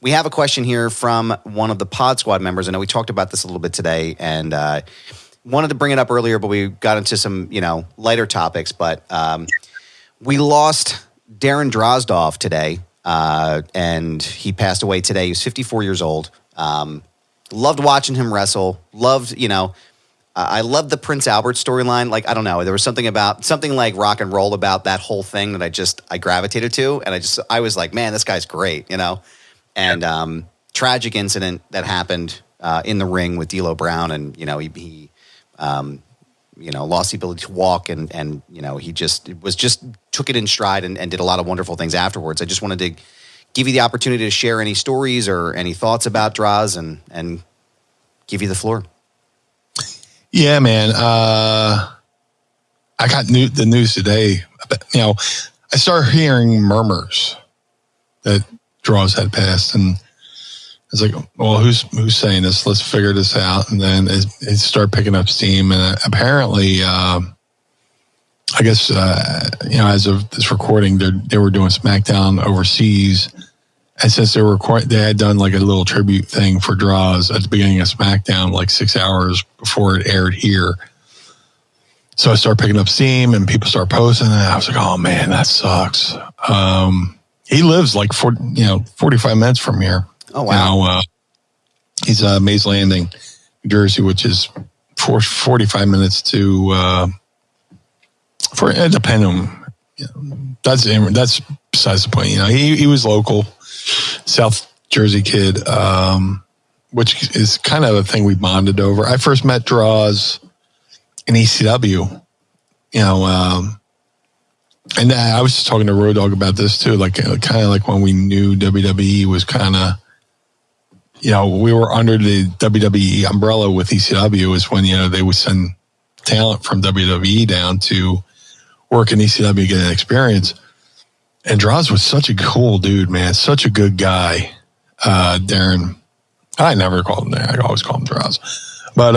We have a question here from one of the Pod Squad members. I know we talked about this a little bit today, and wanted to bring it up earlier, but we got into some, lighter topics. But we lost Darren Drozdov today, and he passed away today. He was 54 years old. Loved watching him wrestle. I loved the Prince Albert storyline. Like, I don't know, there was something like rock and roll about that whole thing that I gravitated to, and I was like, man, this guy's great, And tragic incident that happened in the ring with D'Lo Brown, and he lost the ability to walk, and he just took it in stride and did a lot of wonderful things afterwards. I just wanted to give you the opportunity to share any stories or any thoughts about Droz, and give you the floor. Yeah, man. I got the news today. I started hearing murmurs that Droz had passed, and I was like, well, who's saying this? Let's figure this out. And then it started picking up steam, and apparently, I guess, as of this recording, they were doing SmackDown overseas, and since they had done like a little tribute thing for Droz at the beginning of SmackDown, like 6 hours before it aired here. So I started picking up steam, and people start posting, and I was like, oh man, that sucks. He lives like 45 minutes from here. Oh, wow. He's Mays Landing, New Jersey, which is 45 minutes to, depending on, that's besides the point. He was local, South Jersey kid, which is kind of a thing we bonded over. I first met Droz in ECW, and I was just talking to Road Dogg about this too, like kind of like when we knew WWE was kind of, we were under the WWE umbrella with ECW, is when, they would send talent from WWE down to work in ECW, get an experience. And Droz was such a cool dude, man. Such a good guy. Darren, I never called him Darren. I always call him Droz. But,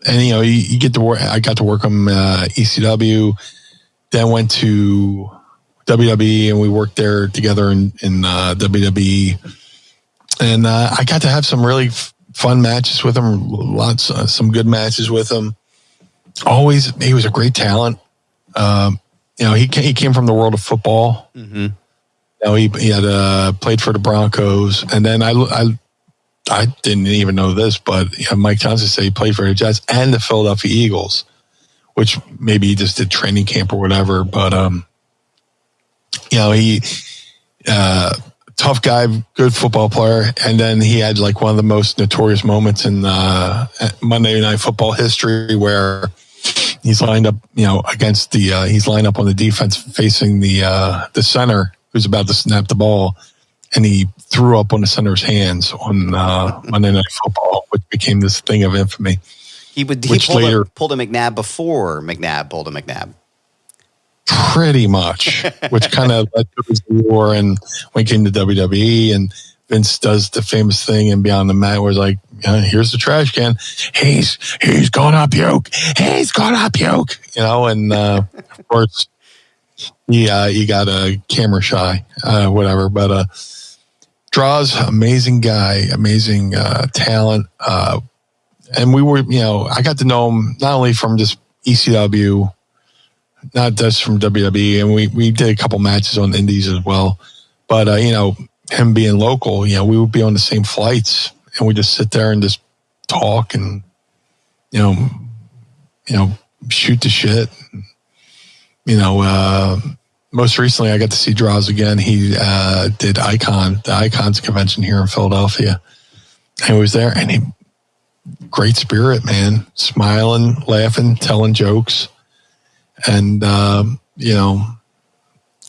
and you get to work. I got to work on ECW, then went to WWE, and we worked there together in WWE. And I got to have some really fun matches with him. Some good matches with him. Always, he was a great talent. He came from the world of football. Mm-hmm. He had played for the Broncos, and then I didn't even know this, but Mike Johnson said he played for the Jets and the Philadelphia Eagles, which maybe he just did training camp or whatever. But he tough guy, good football player, and then he had like one of the most notorious moments in Monday Night Football history where he's lined up, against he's lined up on the defense facing the center who's about to snap the ball, and he threw up on the center's hands on Monday Night Football, which became this thing of infamy. He pulled a McNabb before McNabb pulled a McNabb. Pretty much, which kind of led to his war, and when he came to WWE, and Vince does the famous thing and Beyond the Mat where it's like, here's the trash can. He's gonna puke. He's gonna puke. And of course, he got a camera shy, whatever. But Droz, amazing guy, amazing talent. And we were, I got to know him not only from just ECW, not just from WWE, and we did a couple matches on Indies as well. But him being local, we would be on the same flights, and we just sit there and just talk and shoot the shit. Most recently I got to see Droz again. He did the Icons convention here in Philadelphia. I was there, and great spirit, man, smiling, laughing, telling jokes. And,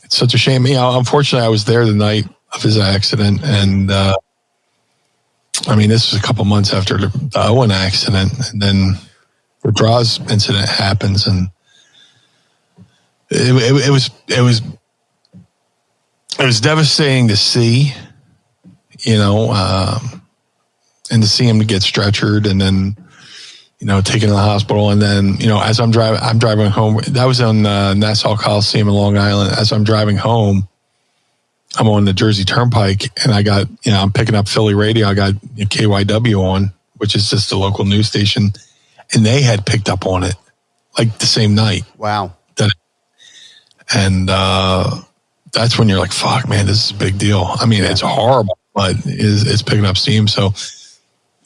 it's such a shame. Unfortunately, I was there the night of his accident. And, this was a couple months after the Owen accident. And then the Droz incident happens. And it was devastating to see, and to see him get stretchered and then, taken to the hospital. And then, as I'm driving home, that was on Nassau Coliseum in Long Island. As I'm driving home, I'm on the Jersey Turnpike, and I got, I'm picking up Philly radio. I got KYW on, which is just a local news station, and they had picked up on it like the same night. Wow. And that's when you're like, fuck, man, this is a big deal. I mean, it's horrible, but it's picking up steam. So,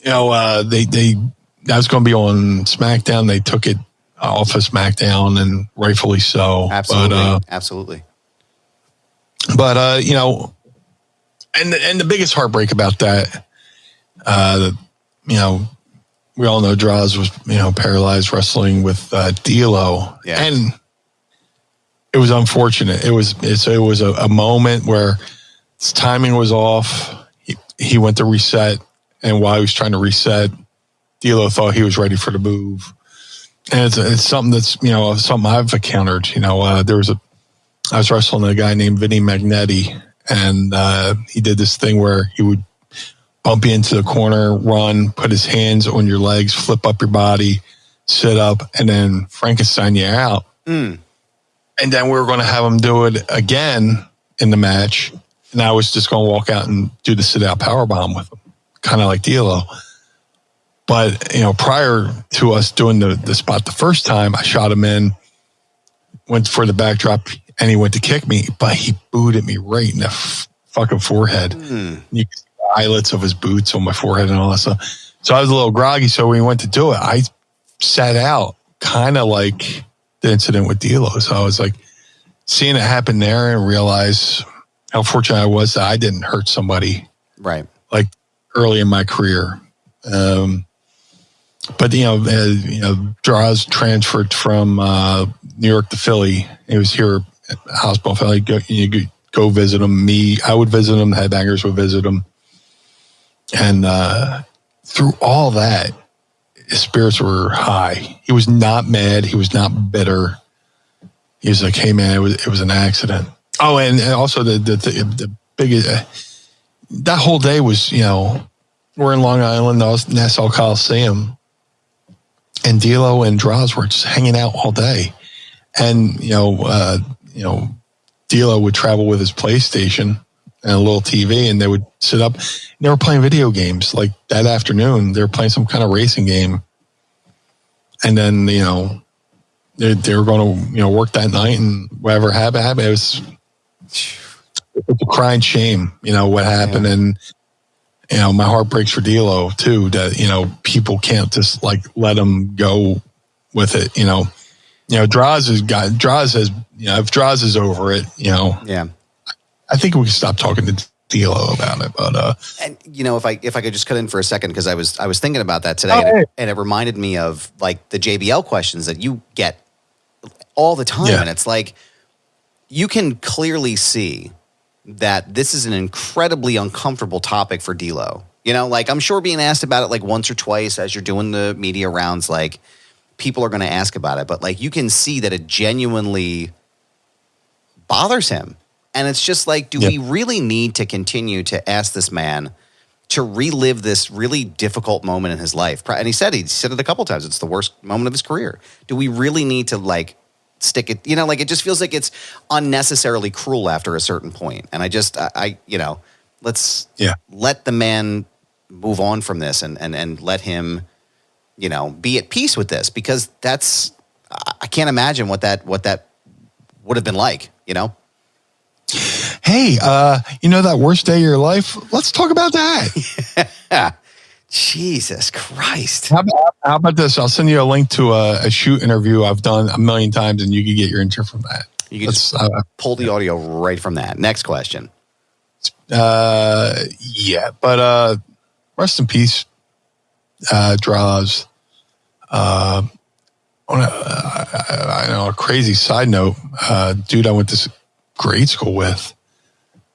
that was going to be on SmackDown. They took it off of SmackDown, and rightfully so. Absolutely. Absolutely. But, and the biggest heartbreak about that, we all know Droz was, paralyzed wrestling with D'Lo. Yeah. And it was unfortunate. It was a moment where his timing was off. He went to reset, and while he was trying to reset, D'Lo thought he was ready for the move. And it's something that's, something I've encountered. I was wrestling a guy named Vinny Magnetti, and he did this thing where he would bump you into the corner, run, put his hands on your legs, flip up your body, sit up, and then Frankenstein you out. Mm. And then we were going to have him do it again in the match. And I was just going to walk out and do the sit-out powerbomb with him, kind of like D'Lo. But, prior to us doing the spot the first time, I shot him in, went for the backdrop, and he went to kick me, but he booted me right in the fucking forehead. Mm. You could see the eyelets of his boots on my forehead and all that stuff. So I was a little groggy. So when he went to do it, I sat out, kind of like the incident with D'Lo. So I was like seeing it happen there and realize how fortunate I was that I didn't hurt somebody right like early in my career. But Droz transferred from New York to Philly. He was here at the hospital. Philly. You go visit him. I would visit him. The headbangers would visit him. And through all that, his spirits were high. He was not mad. He was not bitter. He was like, "Hey, man, it was an accident." Oh, and also the biggest that whole day was, we're in Long Island, Nassau Coliseum, and D'Lo and Droz were just hanging out all day, and D'Lo would travel with his PlayStation and a little TV, and they would sit up. They were playing video games. Like that afternoon, they were playing some kind of racing game. And then, they were going to, work that night, and whatever happened. It was a crying shame, what happened. Yeah. And, my heart breaks for D'Lo too, that, people can't just like let him go with it. Droz has, if Droz is over it, yeah. I think we can stop talking to D'Lo about it, but and if I could just cut in for a second, because I was thinking about that today, and it reminded me of like the JBL questions that you get all the time, and it's like you can clearly see that this is an incredibly uncomfortable topic for D'Lo. Like I'm sure being asked about it like once or twice as you're doing the media rounds, like people are going to ask about it, but like you can see that it genuinely bothers him. And it's just like, do we really need to continue to ask this man to relive this really difficult moment in his life? And he said it a couple times. It's the worst moment of his career. Do we really need to like stick it? Like it just feels like it's unnecessarily cruel after a certain point. And let's let the man move on from this and let him, be at peace with this, because I can't imagine what that would have been like, Hey, that worst day of your life? Let's talk about that. Jesus Christ. How about this? I'll send you a link to a shoot interview I've done 1 million times, and you can get your intro from that. You can just pull the audio right from that. Next question. But rest in peace, Droz. On a crazy side note, dude I went to grade school with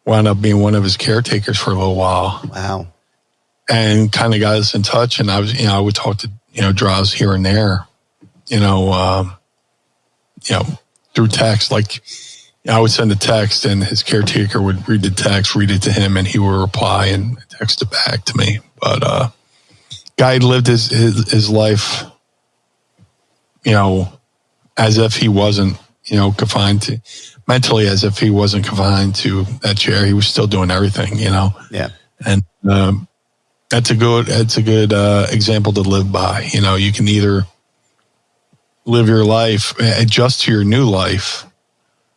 wound up being one of his caretakers for a little while. Wow. And kind of got us in touch, and I would talk to Droz here and there, through text. Like I would send a text, and his caretaker would read the text, read it to him, and he would reply and text it back to me. But guy lived his life, as if he wasn't confined to mentally as if he wasn't confined to that chair. He was still doing everything, you know? Yeah. And that's a good example to live by. You know, you can either live your life, adjust to your new life,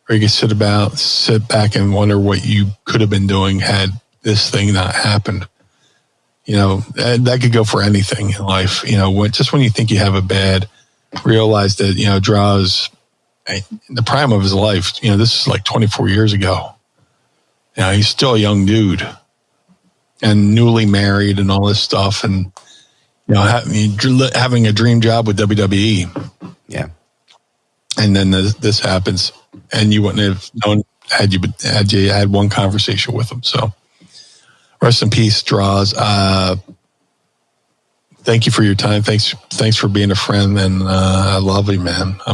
or you can sit back and wonder what you could have been doing had this thing not happened. You know, that could go for anything in life. You know, just when you think you have it bad, realize that, you know, Droz, in the prime of his life, you know, this is like 24 years ago. You know, he's still a young dude and newly married and all this stuff. And, you know, having a dream job with WWE. Yeah. And then this happens, and you wouldn't have known had you had one conversation with him. So rest in peace, Droz. Thank you for your time. Thanks for being a friend, and I love you, man. I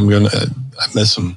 miss him.